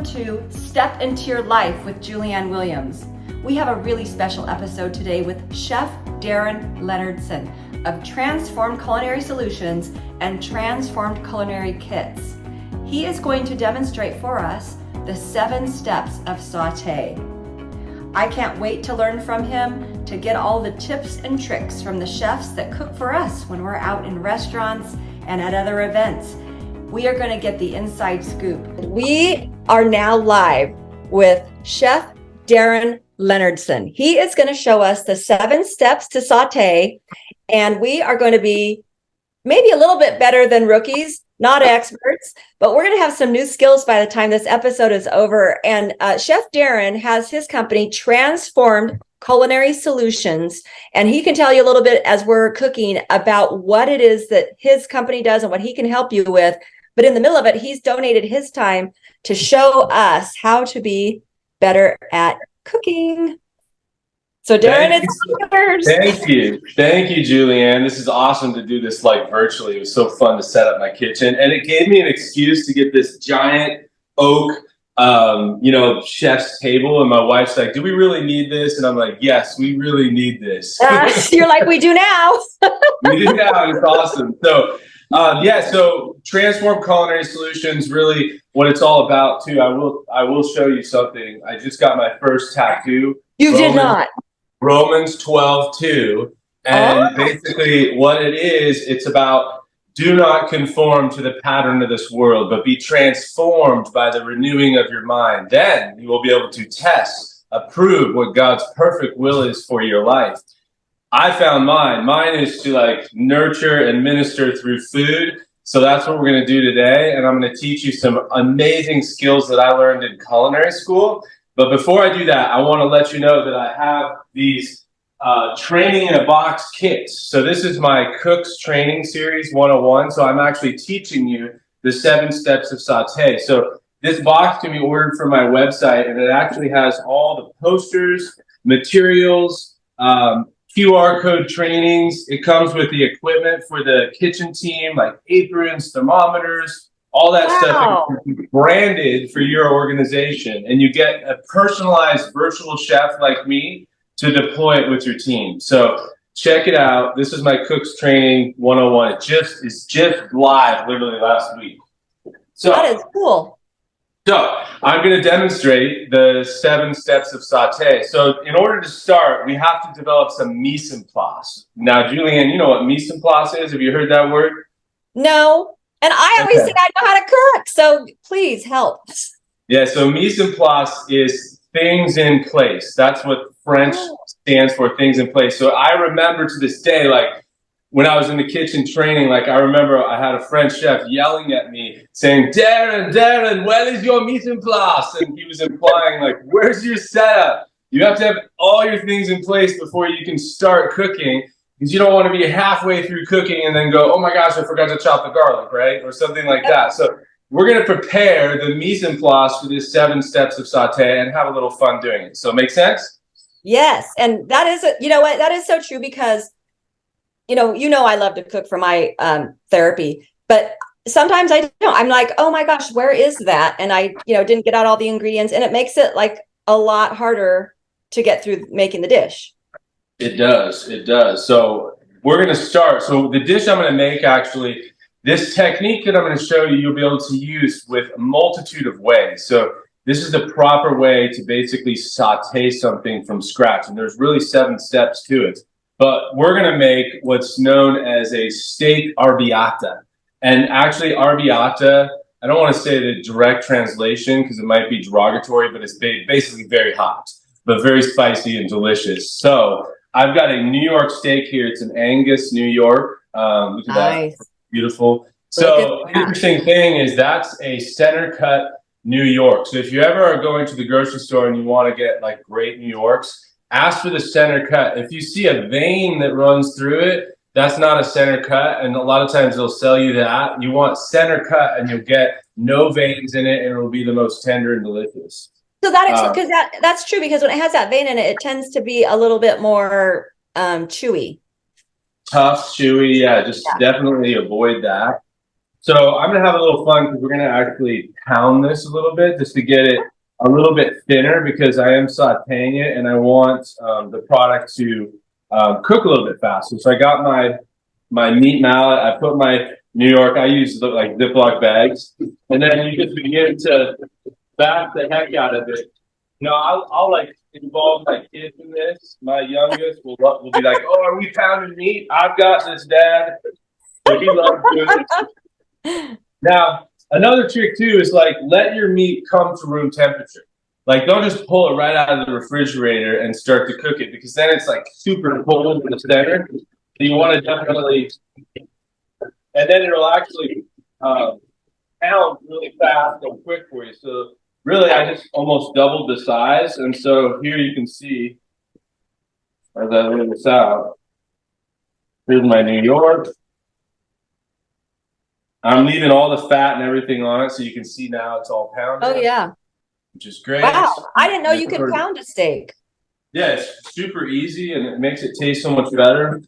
Welcome to Step Into Your Life with Julianne Williams. We have a really special episode today with Chef Darin Leonardson of Transformed Culinary Solutions and Transformed Culinary Kits. He is going to demonstrate for us the 7 steps of sauté. I can't wait to learn from him, to get all the tips and tricks from the chefs that cook for us when we're out in restaurants and at other events. We are going to get the inside scoop. We are now live with Chef Darin Leonardson. He is going to show us the 7 steps to sauté, and we are going to be maybe a little bit better than rookies, not experts, but we're going to have some new skills by the time this episode is over. And Chef Darin has his company, Transformed Culinary Solutions, and he can tell you a little bit as we're cooking about what it is that his company does and what he can help you with. But in the middle of it, he's donated his time to show us how to be better at cooking. So Darin, it's yours. Thank you. Thank you, Julianne. This is awesome to do this like virtually. It was so fun to set up my kitchen. And it gave me an excuse to get this giant oak, chef's table. And my wife's like, do we really need this? And I'm like, yes, we really need this. You're like, we do now. We do now. It's awesome. So Transform Culinary Solutions, really what it's all about too. I will show you something. I just got my first tattoo. You did not. Romans 12:2. And basically what it is, it's about do not conform to the pattern of this world, but be transformed by the renewing of your mind. Then you will be able to test, approve what God's perfect will is for your life. I found mine. Mine is to nurture and minister through food. So that's what we're going to do today. And I'm going to teach you some amazing skills that I learned in culinary school. But before I do that, I want to let you know that I have these training in a box kits. So this is my Cooks Training Series 101. So I'm actually teaching you the 7 steps of sauté. So this box can be ordered from my website, and it actually has all the posters, materials, QR code trainings. It comes with the equipment for the kitchen team, like aprons, thermometers, all that stuff branded for your organization. And you get a personalized virtual chef like me to deploy it with your team. So check it out. This is my Cooks Training 101. It's just live literally last week. So that is cool. So I'm going to demonstrate the 7 steps of sauté. So in order to start, we have to develop some mise en place. Now, Julianne, you know what mise en place is? Have you heard that word? No. And I always think I know how to cook. So please help. Yeah, so mise en place is things in place. That's what French stands for, things in place. So I remember to this day, when I was in the kitchen training, I remember I had a French chef yelling at me saying, Darin, where is your mise en place? And he was implying, where's your setup? You have to have all your things in place before you can start cooking, because you don't want to be halfway through cooking and then go, oh my gosh, I forgot to chop the garlic, right? Or something like that. So we're going to prepare the mise en place for these 7 steps of sauté and have a little fun doing it. So make sense? Yes. And that is, that is so true, because you know, I love to cook for my therapy, but sometimes I don't. I'm like, oh my gosh, where is that? And I, didn't get out all the ingredients, and it makes it a lot harder to get through making the dish. It does. It does. So we're going to start. So the dish I'm going to make, actually, this technique that I'm going to show you, you'll be able to use with a multitude of ways. So this is the proper way to basically saute something from scratch. And there's really 7 steps to it. But we're going to make what's known as a steak arrabbiata. And actually, arrabbiata, I don't want to say the direct translation because it might be derogatory, but it's basically very hot, but very spicy and delicious. So I've got a New York steak here. It's an Angus, New York. Look at that. Beautiful. So the interesting thing is that's a center cut New York. So if you ever are going to the grocery store and you want to get great New Yorks, ask for the center cut. If you see a vein that runs through it, that's not a center cut. And a lot of times they'll sell you that. You want center cut, and you'll get no veins in it, and it'll be the most tender and delicious. So that's true, because when it has that vein in it, it tends to be a little bit more chewy. Tough, chewy. Yeah, definitely avoid that. So I'm gonna have a little fun because we're gonna actually pound this a little bit just to get it a little bit thinner because I am sautéing it and I want the product to cook a little bit faster. So I got my meat mallet. I put my New York. I use like Ziploc bags, and then you just begin to back the heck out of it. You know, I'll like involve my kids in this. My youngest will be like, "Oh, are we pounding meat? I've got this, Dad." So he loves doing it. Now, another trick too is like let your meat come to room temperature. Like don't just pull it right out of the refrigerator and start to cook it because then it's like super cold in the center. So you want to definitely, and then it'll actually pound really fast and quick for you. So really, I just almost doubled the size, and so here you can see as I lay this out. Here's my New York. I'm leaving all the fat and everything on it, so you can see now it's all pounded. Oh yeah, which is great. wow! I didn't know you could pound a steak. Yeah, it's super easy and it makes it taste so much better.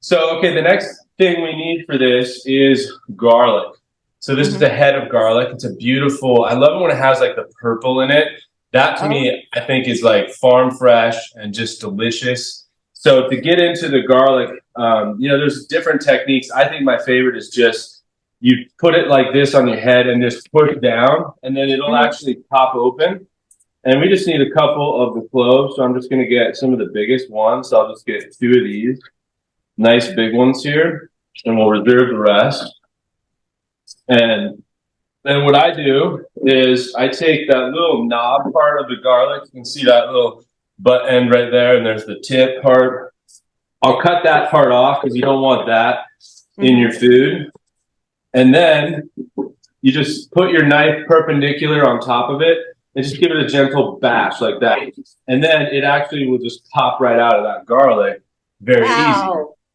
So, okay, the next thing we need for this is garlic. So this is the head of garlic. It's a beautiful, I love it when it has like the purple in it. That to me, I think is like farm fresh and just delicious. So to get into the garlic, you know, there's different techniques. I think my favorite is just you put it like this on your head and just push down and then it'll actually pop open. And we just need a couple of the cloves. So I'm just going to get some of the biggest ones. So I'll just get 2 of these nice big ones here and we'll reserve the rest. And then what I do is I take that little knob part of the garlic. You can see that little butt end right there. And there's the tip part. I'll cut that part off because you don't want that in your food. And then you just put your knife perpendicular on top of it and just give it a gentle bash like that. And then it actually will just pop right out of that garlic. Very easy.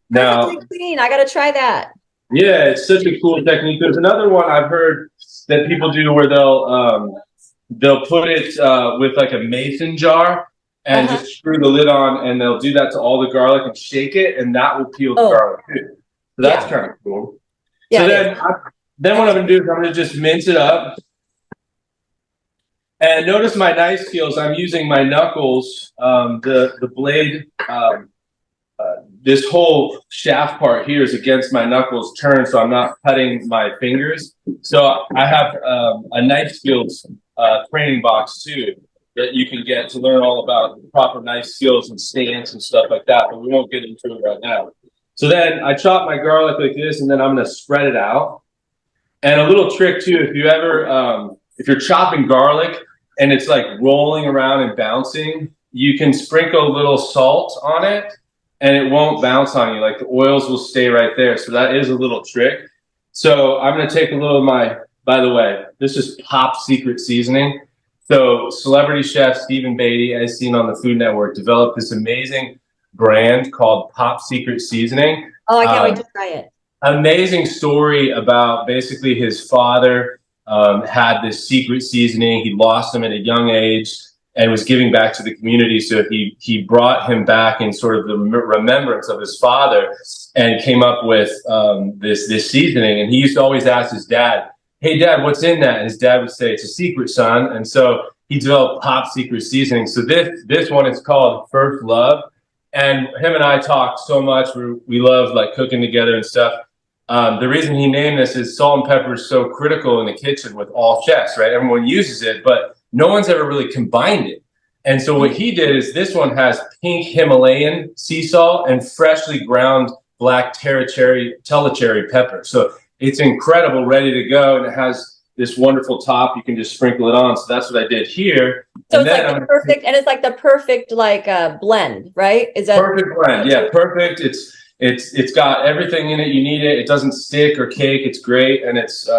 Now, perfectly clean. I got to try that. Yeah, it's such a cool technique. There's another one I've heard that people do where they'll put it with like a mason jar and just screw the lid on, and they'll do that to all the garlic and shake it, and that will peel the garlic too. So that's kind of cool. Yeah, so then what I'm gonna do is I'm gonna just mince it up. And notice my knife skills. I'm using my knuckles. The blade, this whole shaft part here is against my knuckles turned, so I'm not cutting my fingers. So I have a knife skills training box too that you can get to learn all about proper knife skills and stance and stuff like that. But we won't get into it right now. So then I chop my garlic like this, and then I'm going to spread it out. And a little trick too, if you ever if you're chopping garlic and it's like rolling around and bouncing, you can sprinkle a little salt on it and it won't bounce on you. Like the oils will stay right there. So that is a little trick. So I'm going to take a little of my, by the way, this is Pop Secret Seasoning. So celebrity chef Stephen Beatty, as seen on the Food Network, developed this amazing brand called Pop Secret Seasoning. Oh, I can't wait to try it. Amazing story about basically his father had this secret seasoning. He lost him at a young age and was giving back to the community. So he brought him back in sort of the remembrance of his father and came up with this seasoning. And he used to always ask his dad, "Hey, Dad, what's in that?" And his dad would say, "It's a secret, son." And so he developed Pop Secret Seasoning. So this one is called First Love. And him and I talked so much. We love like cooking together and stuff. The reason he named this is salt and pepper is so critical in the kitchen with all chefs, right? Everyone uses it, but no one's ever really combined it. And so what he did is this one has pink Himalayan sea salt and freshly ground black telecherry pepper. So it's incredible, ready to go, and it has this wonderful top. You can just sprinkle it on. So that's what I did here. So it's like the perfect, and it's like the perfect like blend, right? Is that perfect blend? Yeah, perfect. It's got everything in it. You need it. It doesn't stick or cake. It's great, and it's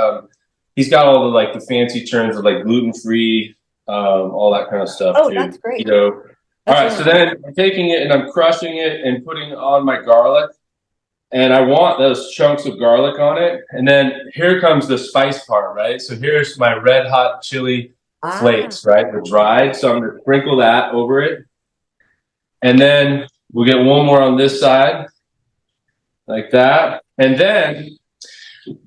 he's got all the like the fancy terms of like gluten-free, all that kind of stuff. Oh, too. that's great. You know. All right, so then I'm taking it and I'm crushing it and putting it on my garlic. And I want those chunks of garlic on it. And then here comes the spice part, right? So here's my red hot chili flakes, right? The dried. So I'm going to sprinkle that over it. And then we'll get one more on this side, like that. And then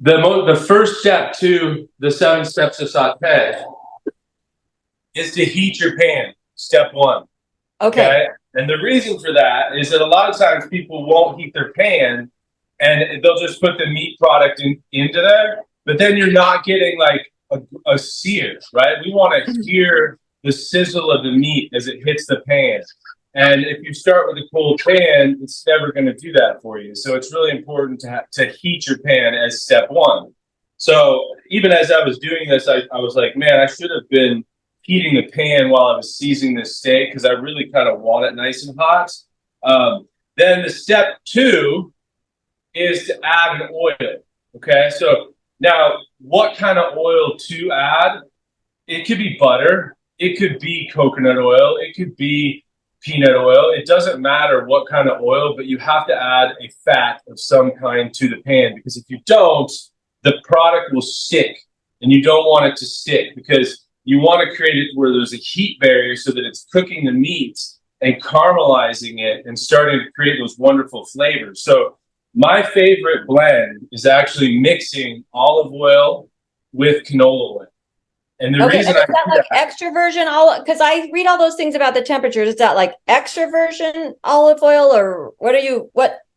The first step to the 7 steps of sauté is to heat your pan. Step 1. Okay. And the reason for that is that a lot of times people won't heat their pan and they'll just put the meat product into there, but then you're not getting like a sear, right? We want to hear the sizzle of the meat as it hits the pan. And if you start with a cold pan, it's never going to do that for you. So it's really important to heat your pan as step 1. So even as I was doing this, I was like, man, I should have been heating the pan while I was seasoning this steak because I really kind of want it nice and hot. Then the step 2 is to add an oil. Okay, so now what kind of oil to add? It could be butter, it could be coconut oil, it could be peanut oil. It doesn't matter what kind of oil, but you have to add a fat of some kind to the pan because if you don't, the product will stick, and you don't want it to stick because you want to create it where there's a heat barrier so that it's cooking the meat and caramelizing it and starting to create those wonderful flavors. So my favorite blend is actually mixing olive oil with canola oil. And the reason is that like extra virgin olive? Because I read all those things about the temperatures. Is that like extra virgin olive oil, or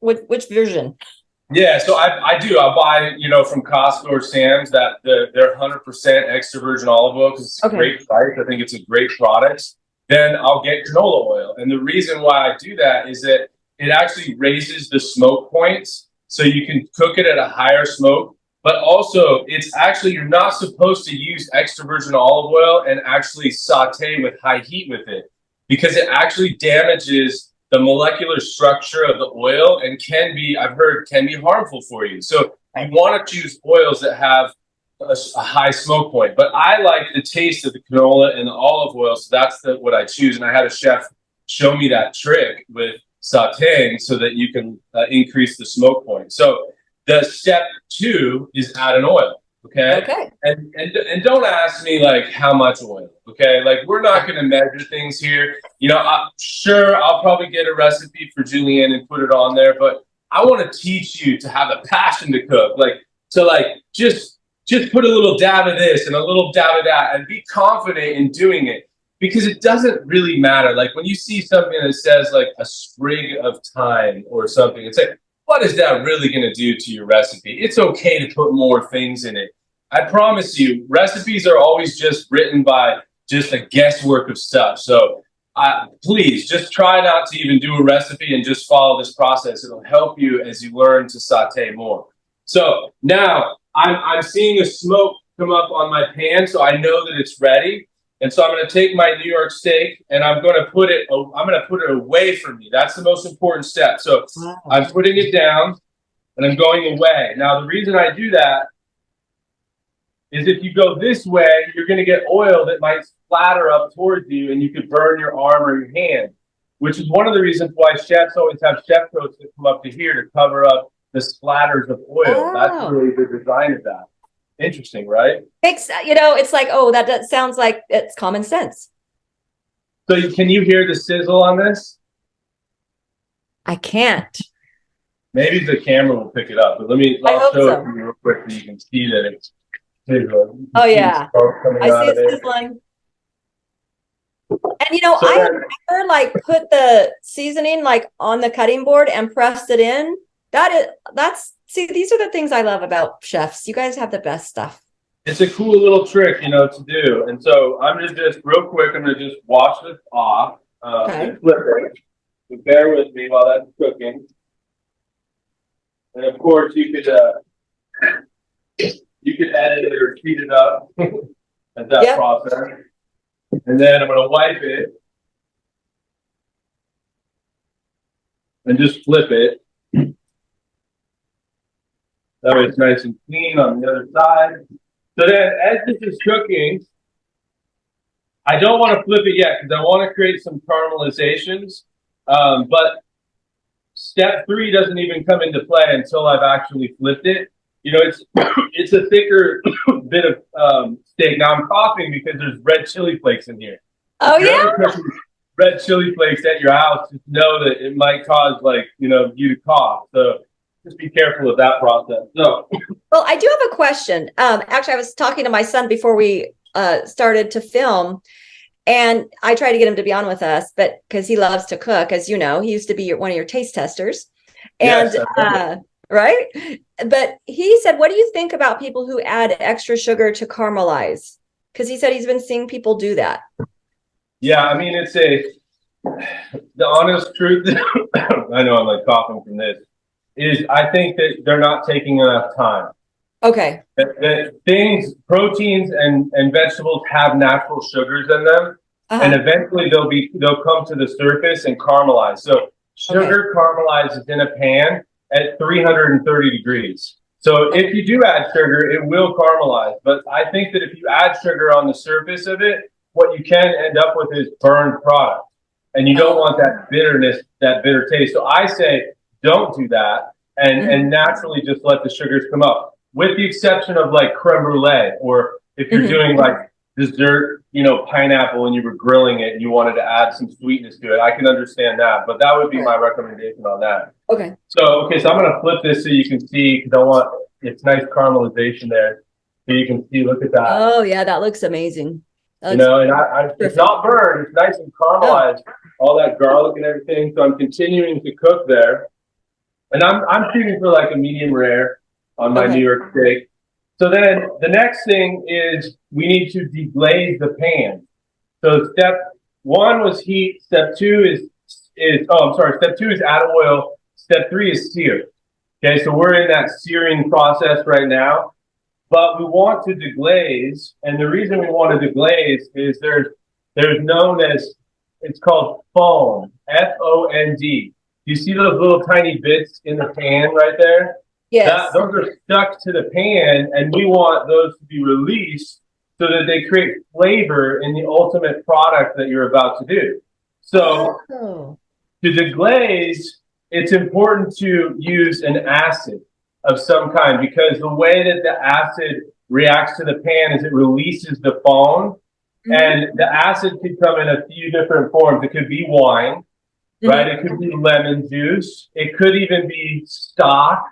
which version? Yeah, so I do. I'll buy, from Costco or Sam's that they're 100% extra virgin olive oil because it's a great price. I think it's a great product. Then I'll get canola oil. And the reason why I do that is that it actually raises the smoke points so you can cook it at a higher smoke. But also, it's actually, you're not supposed to use extra virgin olive oil and actually saute with high heat with it because it actually damages the molecular structure of the oil and I've heard, can be harmful for you. So you want to choose oils that have a high smoke point. But I like the taste of the canola and the olive oil, so that's what I choose. And I had a chef show me that trick with sauteing so that you can increase the smoke point. So the step 2 is add an oil. Okay. And don't ask me like how much oil. Okay. Like we're not going to measure things here. Sure, I'll probably get a recipe for Julianne and put it on there, but I want to teach you to have a passion to cook. Just put a little dab of this and a little dab of that and be confident in doing it because it doesn't really matter. Like when you see something that says like a sprig of thyme or something, it's like, what is that really going to do to your recipe? It's okay to put more things in it. I promise you, recipes are always just written by just a guesswork of stuff. So please just try not to even do a recipe and just follow this process. It'll help you as you learn to saute more. So now I'm seeing the smoke come up on my pan, so I know that it's ready. And so I'm going to take my New York steak and I'm going to put it away from me. That's the most important step. So I'm putting it down and I'm going away. Now, the reason I do that is if you go this way, you're going to get oil that might splatter up towards you and you could burn your arm or your hand, which is one of the reasons why chefs always have chef coats that come up to here to cover up the splatters of oil. That's really the design of that. Interesting, right? It's like, that sounds like it's common sense. So can you hear the sizzle on this? I can't. Maybe the camera will pick it up, but I'll show it to you real quick so you can see that it's sizzling. Oh yeah, I see it sizzling. And I have never like put the seasoning like on the cutting board and pressed it in. See, these are the things I love about chefs. You guys have the best stuff. It's a cool little trick, to do. And so I'm just real quick, I'm going to just wash this off and flip it. So bear with me while that's cooking. And of course, you could edit it or speed it up at that process. And then I'm going to wipe it and just flip it. That way it's nice and clean on the other side. So then as this is cooking, I don't want to flip it yet because I want to create some caramelizations. But step 3 doesn't even come into play until I've actually flipped it. It's a thicker bit of steak. Now I'm coughing because there's red chili flakes in here. Oh, yeah? Red chili flakes at your house, just know that it might cause you to cough. So just be careful of that process. So, Well, I do have a question. Actually, I was talking to my son before we started to film, and I tried to get him to be on with us, but because he loves to cook, as you know, he used to be one of your taste testers. And yes, right. But he said, what do you think about people who add extra sugar to caramelize? Because he said he's been seeing people do that. yeah, I mean, the honest truth, I know I'm like coughing from this, is I think that they're not taking enough time. Okay. That things, proteins and vegetables have natural sugars in them, and eventually they'll come to the surface and caramelize. So sugar caramelizes in a pan at 330 degrees. So if you do add sugar, it will caramelize. But I think that if you add sugar on the surface of it, what you can end up with is burned product. And you don't want that bitterness, that bitter taste. So I say don't do that and naturally just let the sugars come up. With the exception of like creme brulee, or if you're doing like dessert, pineapple, and you were grilling it and you wanted to add some sweetness to it, I can understand that. But that would be my recommendation on that. Okay. So I'm going to flip this so you can see, because it's nice caramelization there. So you can see, look at that. Oh, yeah, that looks amazing. And it's not burned. It's nice and caramelized, all that garlic and everything. So I'm continuing to cook there. And I'm shooting for like a medium rare on my New York steak. So then the next thing is we need to deglaze the pan. So step one was heat. Step two step two is add oil. Step three is sear. Okay, so we're in that searing process right now. But we want to deglaze, and the reason we want to deglaze is there's it's called foam, F-O-N-D. You see those little tiny bits in the pan right there? Yes. Those are stuck to the pan, and we want those to be released so that they create flavor in the ultimate product that you're about to do. So to deglaze, it's important to use an acid of some kind, because the way that the acid reacts to the pan is it releases the foam, and the acid could come in a few different forms. It could be wine, right? It could be lemon juice. It could even be stock,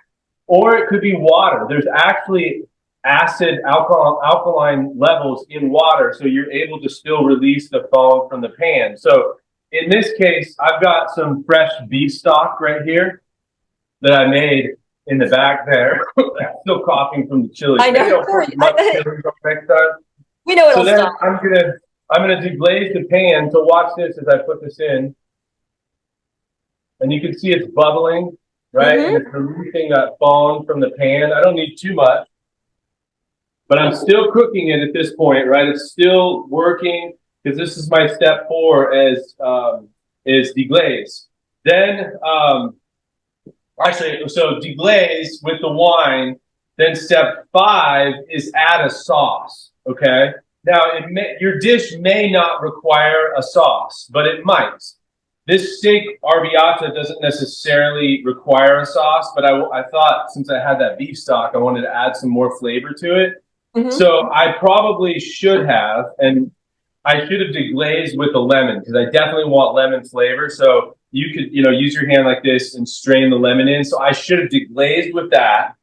or it could be water. There's actually acid alkaline levels in water, so you're able to still release the foam from the pan. So in this case, I've got some fresh beef stock right here that I made in the back there. I'm still coughing from the chili. I know. Next time. We know it'll so then stop. I'm gonna deglaze the pan. So watch this as I put this in, and you can see it's bubbling, right? And it's releasing that foam from the pan. I don't need too much, but I'm still cooking it at this point, right? It's still working, because this is my step 4 is deglaze. Then so deglaze with the wine. Then step 5 is add a sauce. Okay. Now your dish may not require a sauce, but it might. This steak arrabbiata doesn't necessarily require a sauce, but I thought, since I had that beef stock, I wanted to add some more flavor to it. So I probably should have, and I should have deglazed with a lemon, because I definitely want lemon flavor. So you could, use your hand like this and strain the lemon in. So I should have deglazed with that.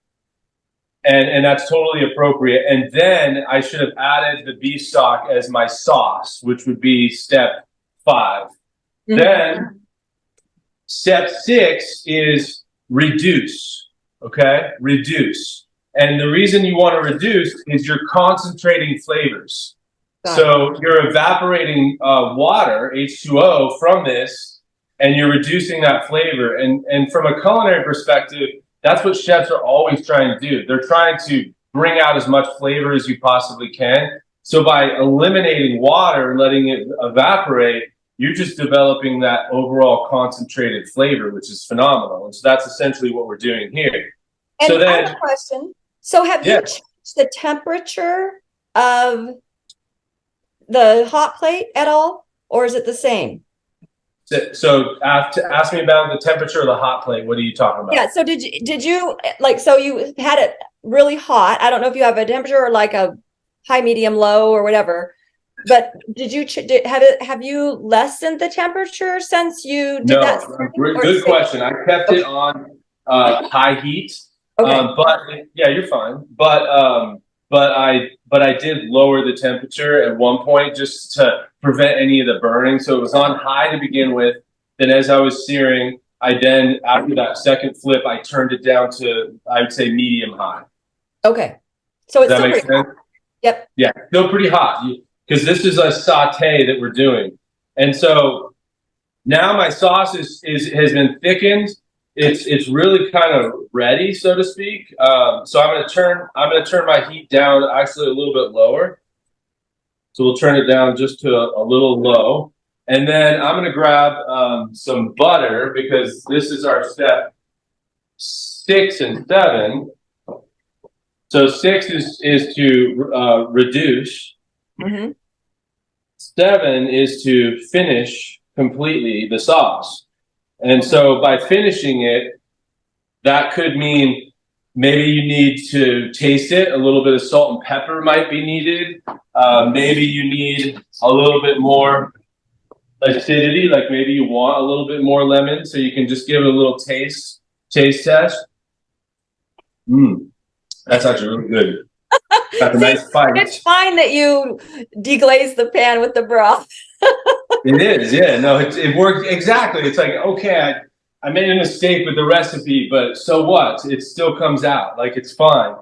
And that's totally appropriate. And then I should have added the beef stock as my sauce, which would be step 5. Then step 6 is reduce. Okay? Reduce. And the reason you want to reduce is you're concentrating flavors. So you're evaporating water, H2O, from this, and you're reducing that flavor. And from a culinary perspective, that's what chefs are always trying to do. They're trying to bring out as much flavor as you possibly can. So by eliminating water and letting it evaporate, you're just developing that overall concentrated flavor, which is phenomenal. And so that's essentially what we're doing here. And so then, I have a question. So have you changed the temperature of the hot plate at all, or is it the same? So ask me about the temperature of the hot plate. What are you talking about? Yeah. So did you like, so you had it really hot. I don't know if you have a temperature or like a high, medium, low, or whatever. But did you have you lessened the temperature since you did that? No, good question. I kept it on high heat. Okay. But yeah, you're fine. But I did lower the temperature at one point just to prevent any of the burning. So it was on high to begin with. Then as I was searing, I then after that second flip, I turned it down to, I would say, medium high. Okay. So Does it's that still make pretty hot. sense? Yep. Yeah, still pretty hot because this is a saute that we're doing. And so now my sauce has been thickened. It's really kind of ready, so to speak. So I'm gonna turn my heat down actually a little bit lower. So we'll turn it down just to a little low, and then I'm gonna grab some butter because this is our step 6 and 7. So 6 is to reduce. Mm-hmm. 7 is to finish completely the sauce. And so by finishing it, that could mean maybe you need to taste it. A little bit of salt and pepper might be needed. Maybe you need a little bit more acidity, like maybe you want a little bit more lemon, so you can just give it a little taste test. That's actually really good. Got a nice bite. It's fine that you deglaze the pan with the broth. It is, yeah. No, it worked exactly. It's like, okay, I made a mistake with the recipe, but so what? It still comes out. Like, it's fine.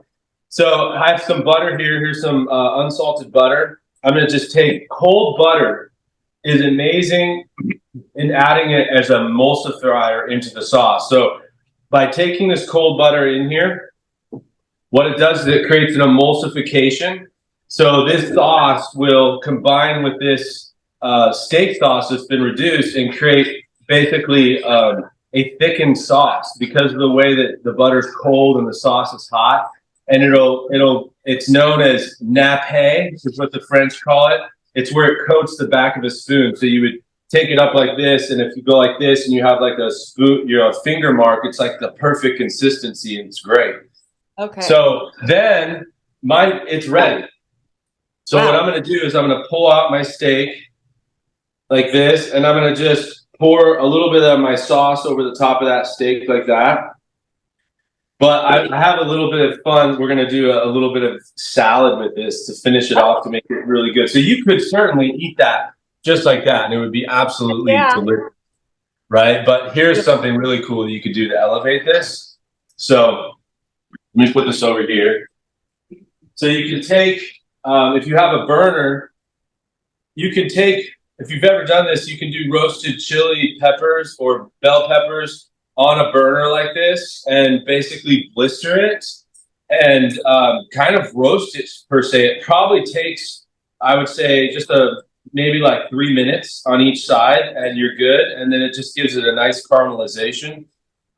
So I have some butter here. Here's some unsalted butter. I'm going to just take cold butter. Is amazing in adding it as an emulsifier into the sauce. So by taking this cold butter in here, what it does is it creates an emulsification. So this sauce will combine with this steak sauce that's been reduced and create basically a thickened sauce because of the way that the butter's cold and the sauce is hot. And it's known as nappe, which is what the French call it. It's where it coats the back of a spoon. So you would take it up like this, and if you go like this and you have like a spoon, a finger mark, it's like the perfect consistency and it's great. Okay. So then it's ready. So what I'm going to do is I'm going to pull out my steak like this, and I'm going to just pour a little bit of my sauce over the top of that steak like that. But I have a little bit of fun. We're going to do a little bit of salad with this to finish it off to make it really good. So you could certainly eat that just like that, and it would be absolutely delicious, right? But here's something really cool that you could do to elevate this. So let me put this over here. So you can take, if you have a burner, you can take, if you've ever done this, you can do roasted chili peppers or bell peppers on a burner like this and basically blister it and kind of roast it per se. It probably takes, I would say, just maybe like 3 minutes on each side and you're good. And then it just gives it a nice caramelization.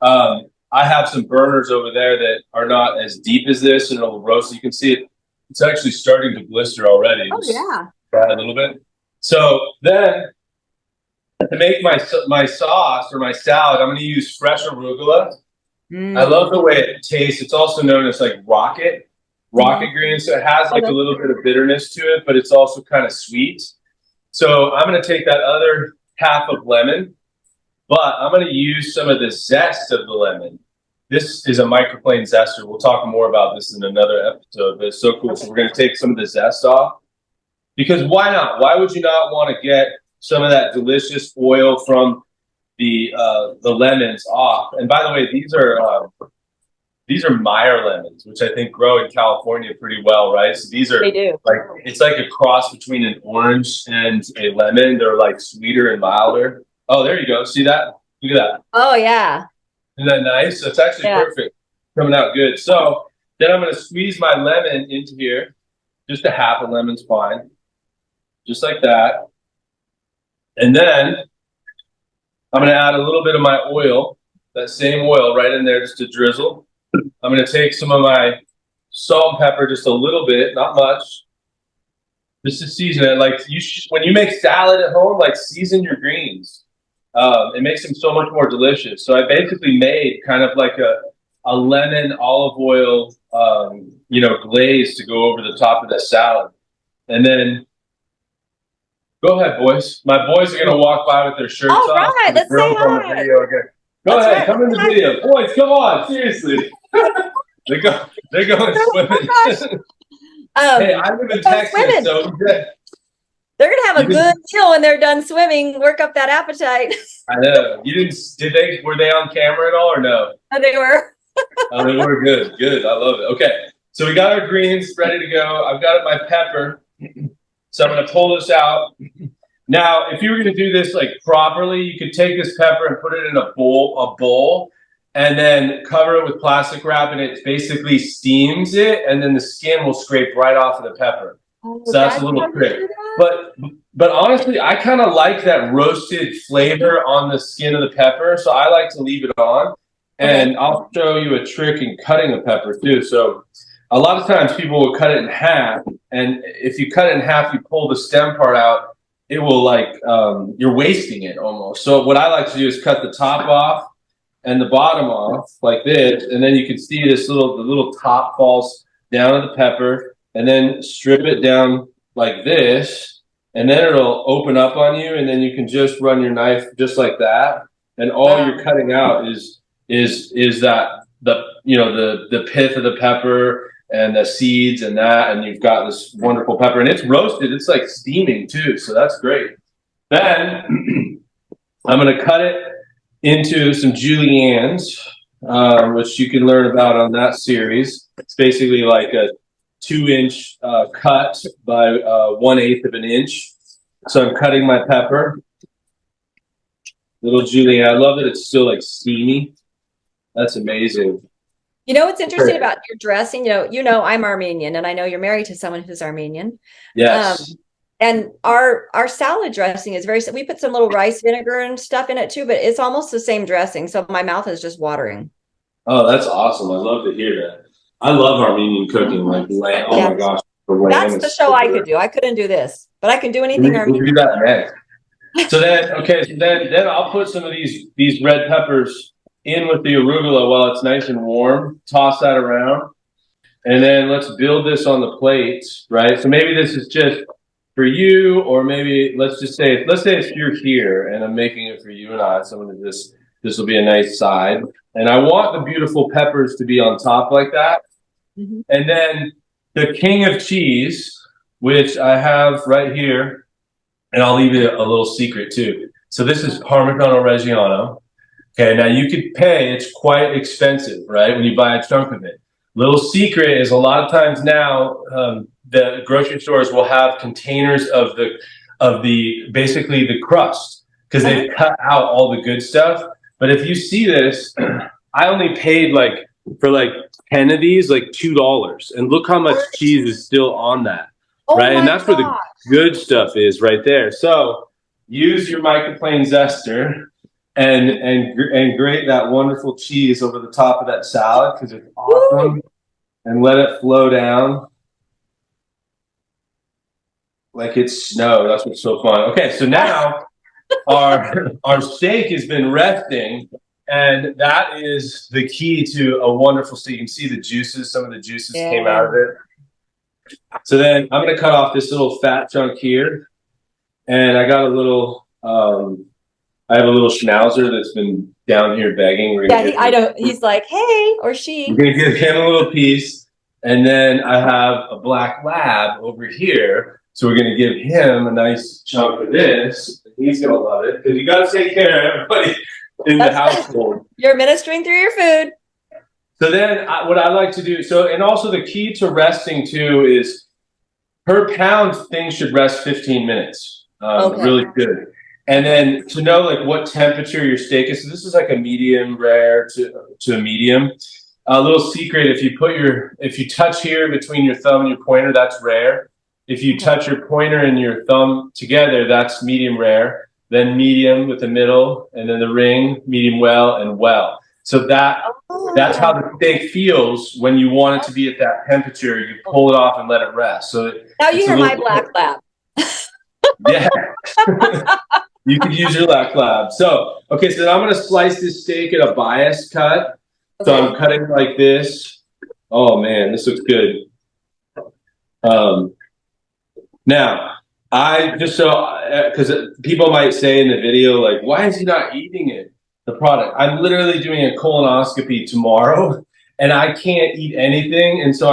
I have some burners over there that are not as deep as this and it'll roast. You can see it. It's actually starting to blister already. Oh, yeah. A little bit. So then to make my sauce or my salad, I'm going to use fresh arugula. I love the way it tastes. It's also known as like rocket green. So it has like a little bit of bitterness to it, but it's also kind of sweet. So I'm going to take that other half of lemon, but I'm going to use some of the zest of the lemon. This is a microplane zester. We'll talk more about this in another episode, but it's so cool. So we're going to take some of the zest off because why not? Why would you not want to get some of that delicious oil from the lemons off? And by the way, these are Meyer lemons, which I think grow in California pretty well, right? So these are it's like a cross between an orange and a lemon. They're like sweeter and milder. Oh, there you go. See that? Look at that. Oh, yeah. Isn't that nice? So it's actually perfect. Coming out good. So then I'm going to squeeze my lemon into here. Just a half a lemon's fine. Just like that. And then I'm going to add a little bit of my oil, that same oil right in there just to drizzle. I'm going to take some of my salt and pepper, just a little bit, not much, just to season it. Like when you make salad at home, like season your greens. It makes them so much more delicious. So I basically made kind of like a lemon olive oil, glaze to go over the top of the salad. And then go ahead, boys. My boys are going to walk by with their shirts off. All right, let's say hi. Go That's ahead, right. come in the video. Boys, come on, seriously. they're going Oh my gosh. swimming. Hey, I live in Texas, swimming. so They're gonna have you a good meal when they're done swimming. Work up that appetite. I know. You didn't, were they on camera at all or no? They were. Oh, they were good. Good. I love it. Okay. So we got our greens ready to go. I've got my pepper. So I'm going to pull this out. Now, if you were going to do this like properly, you could take this pepper and put it in a bowl, and then cover it with plastic wrap, and it basically steams it, and then the skin will scrape right off of the pepper. Oh, So that's a little trick. But honestly, I kind of like that roasted flavor on the skin of the pepper, so I like to leave it on. And I'll show you a trick in cutting a pepper too. So a lot of times people will cut it in half, and if you cut it in half, you pull the stem part out, it will you're wasting it almost. So what I like to do is cut the top off and the bottom off like this, and then you can see the little top falls down to the pepper, and then strip it down like this, and then it'll open up on you, and then you can just run your knife just like that, and all you're cutting out is that the pith of the pepper and the seeds and that, and you've got this wonderful pepper, and it's roasted. It's like steaming too, so that's great. Then I'm going to cut it into some juliennes, which you can learn about on that series. It's basically like a 2-inch cut by 1/8 of an inch. So I'm cutting my pepper, little julienne. I love that it's still like steamy. That's amazing. You know what's interesting about your dressing? You know, I'm Armenian, and I know you're married to someone who's Armenian. Yes. And our salad dressing is we put some little rice vinegar and stuff in it too, but it's almost the same dressing. So my mouth is just watering. Oh, that's awesome. I love to hear that. I love Armenian cooking, like lamb. Oh my gosh. That's the show I could do. I couldn't do this, but I can do anything Armenian. We'll do that next. So then I'll put some of these red peppers in with the arugula while it's nice and warm. Toss that around, and then let's build this on the plate, right? So maybe this is just for you, or maybe let's say if you're here and I'm making it for you and I. This will be a nice side, and I want the beautiful peppers to be on top like that. Mm-hmm. And then the king of cheese, which I have right here, and I'll leave you a little secret too. So this is Parmigiano Reggiano. Okay, now you could pay, it's quite expensive, right, when you buy a chunk of it. Little secret is a lot of times now, the grocery stores will have containers of basically the crust, because they've cut out all the good stuff. But if you see this, I only paid for 10 of these, $2. And look how much cheese is still on that, right? And that's where the good stuff is right there. So use your microplane zester and grate that wonderful cheese over the top of that salad, because it's awesome. Woo! And let it flow down like it's snow. That's what's so fun. Okay, so now our steak has been resting, and that is the key to a wonderful steak. You can see the juices. Some of the juices came out of it. So then I'm going to cut off this little fat chunk here, and I got a little. I have a little schnauzer that's been down here begging. I know. He's like, hey, or she. We're going to give him a little piece. And then I have a black lab over here. So we're going to give him a nice chunk of this. He's going to love it, because you got to take care of everybody in the household. You're ministering through your food. So then what I like to do, and also the key to resting too is per pound, things should rest 15 minutes. Really good. And then to know what temperature your steak is. So this is like a medium rare to a medium. A little secret: if you touch here between your thumb and your pointer, that's rare. If you touch your pointer and your thumb together, that's medium rare. Then medium with the middle, and then the ring, medium well, and well. So that's how the steak feels when you want it to be at that temperature. You pull it off and let it rest. So now you hear my black lab. Yeah. You could use your black lab. So then I'm going to slice this steak at a bias cut. So I'm cutting like this. Oh man, this looks good. Now, because people might say in the video, why is he not eating it? the product. I'm literally doing a colonoscopy tomorrow and I can't eat anything. And so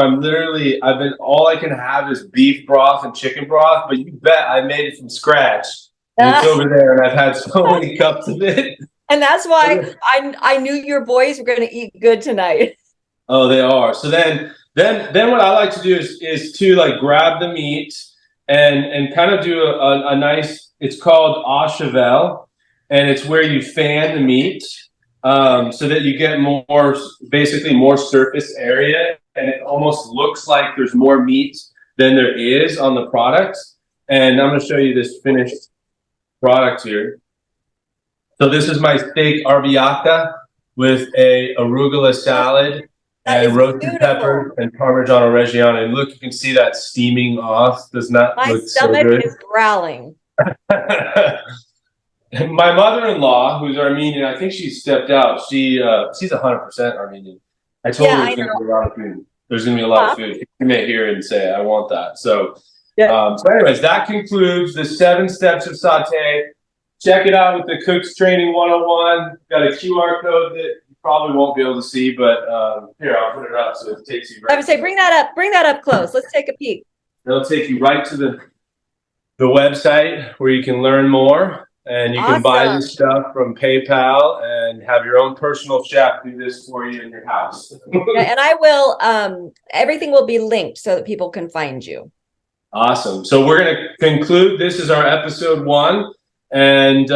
all I can have is beef broth and chicken broth, but you bet I made it from scratch. And it's over there and I've had so many cups of it. And that's why I knew your boys were going to eat good tonight. Oh, they are. So then what I like to do is to like grab the meat and kind of do a nice, it's called au cheval, and it's where you fan the meat so that you get basically more surface area, and it almost looks like there's more meat than there is on the product. And I'm going to show you this finished product here. So this is my steak arrabbiata with a arugula salad and roasted pepper and Parmigiano Reggiano. And look, you can see that steaming off. Does not look so good? My stomach is growling. My mother-in-law, who's Armenian, I think she stepped out. She's 100% Armenian. I told her there's going to be a lot of food. There's going to be a lot of food. You may hear and say, I want that. So anyways, that concludes the 7 steps of Sauté. Check it out with the Cooks Training 101. Got a QR code that you probably won't be able to see, but here, I'll put it up so it takes you right. I would say bring that up close. Let's take a peek. It'll take you right to the website where you can learn more, and you can buy this stuff from PayPal and have your own personal chef do this for you in your house. And I will, everything will be linked so that people can find you. Awesome. So we're going to conclude. This is our episode 1. And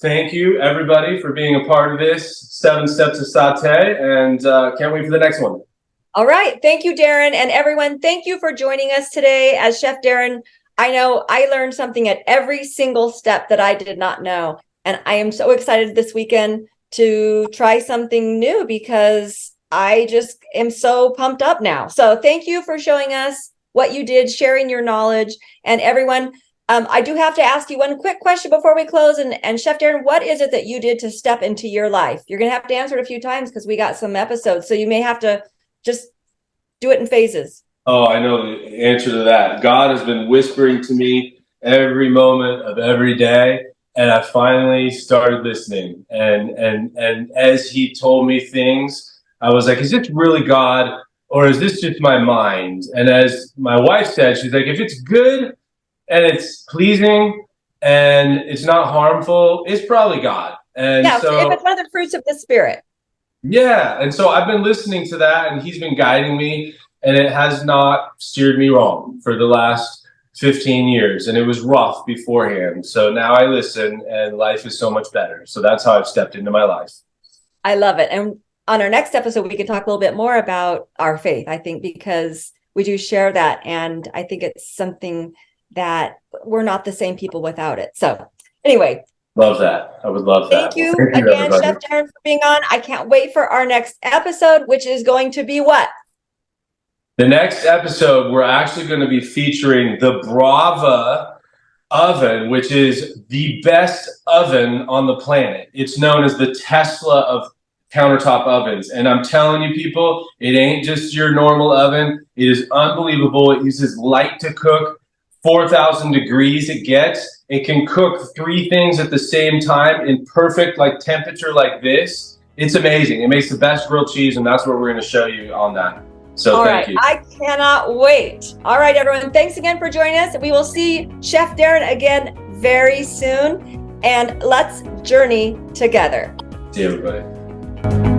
thank you, everybody, for being a part of this 7 Steps of Sauté. And can't wait for the next one. All right. Thank you, Darin. And everyone, thank you for joining us today. As Chef Darin, I know I learned something at every single step that I did not know. And I am so excited this weekend to try something new because I just am so pumped up now. So thank you for showing us what you did, sharing your knowledge. And everyone, I do have to ask you one quick question before we close. And Chef Darin, what is it that you did to step into your life? You're going to have to answer it a few times because we got some episodes. So you may have to just do it in phases. Oh, I know the answer to that. God has been whispering to me every moment of every day. And I finally started listening. And as he told me things, I was like, is this really God? Or is this just my mind? And as my wife said, she's like, if it's good, and it's pleasing and it's not harmful, it's probably God. And so if it's one of the fruits of the Spirit. Yeah. And so I've been listening to that and he's been guiding me, and it has not steered me wrong for the last 15 years. And it was rough beforehand. So now I listen and life is so much better. So that's how I've stepped into my life. I love it. And on our next episode, we can talk a little bit more about our faith, I think, because we do share that. And I think it's something that we're not the same people without it. So anyway. Love that. I would love that. Thank you again, Chef Darin, for being on. I can't wait for our next episode, which is going to be what? The next episode, we're actually going to be featuring the Brava oven, which is the best oven on the planet. It's known as the Tesla of countertop ovens. And I'm telling you, people, it ain't just your normal oven. It is unbelievable. It uses light to cook. 4,000 degrees it gets. It can cook 3 things at the same time in perfect temperature like this. It's amazing. It makes the best grilled cheese, and that's what we're going to show you on that. So thank you. I cannot wait. All right, everyone. Thanks again for joining us. We will see Chef Darin again very soon, and let's journey together. See everybody.